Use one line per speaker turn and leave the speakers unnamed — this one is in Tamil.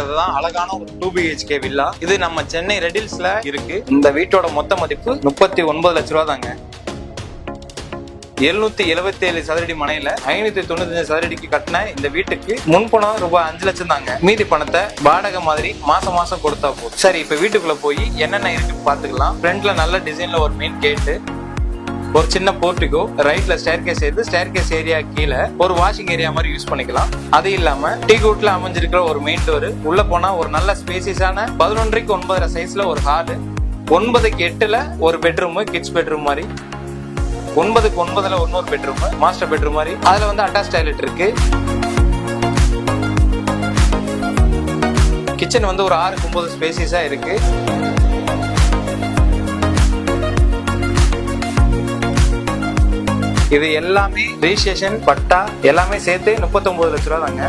இதுதான் அழகான ஒரு 2 BHK வில்லா. இது நம்ம சென்னை ரெடில்ஸ்ல இருக்கு. இந்த வீட்டோட மொத்த மதிப்பு 39 லட்ச ரூபா தாங்க. 777 சதுரடி மனையில 595 சதுரடிக்கு கட்டின இந்த வீட்டுக்கு முன்பணம் ரூபாய் 5 லட்சம் தாங்க. மீதி பணத்தை வாடகை மாதிரி மாசம் மாசம் கொடுத்தா போதும். சரி, இப்ப வீட்டுக்குள்ள போய் என்னென்ன இருக்குன்னு பாத்துக்கலாம். ஃப்ரண்ட்ல நல்ல டிசைன்ல ஒரு மெயின் கேட்டு, ஒரு சின்ன போர்ட்டிகோ, ரைட்ல ஸ்டேர்கேஸ் ஏது, ஸ்டேர்கேஸ் ஏரியா கீழே ஒரு வாஷிங் ஏரியா மாதிரி யூஸ் பண்ணிக்கலாம். அது இல்லாம டீ கூட்ல அமைஞ்சிருக்கிற ஒரு மெயின் டோர், உள்ள போனா ஒரு நல்ல ஸ்பேசியஸான 11:9 சைஸ்ல ஒரு ஹாலு, 9:8 ஒரு பெட்ரூம், கிட்ஸ் பெட்ரூம் மாதிரி, 9:9 இன்னொரு பெட்ரூம், மாஸ்டர் பெட்ரூம் மாதிரி. அதுல வந்து அட்டாச் டாய்லெட் இருக்கு. கிச்சன் வந்து ஒரு 6-9 ஸ்பேசியஸா இருக்கு. இது எல்லாமே ரெஜிஸ்ட்ரேஷன், பட்டா எல்லாமே சேர்த்து 39 லட்ச ரூபா தாங்க.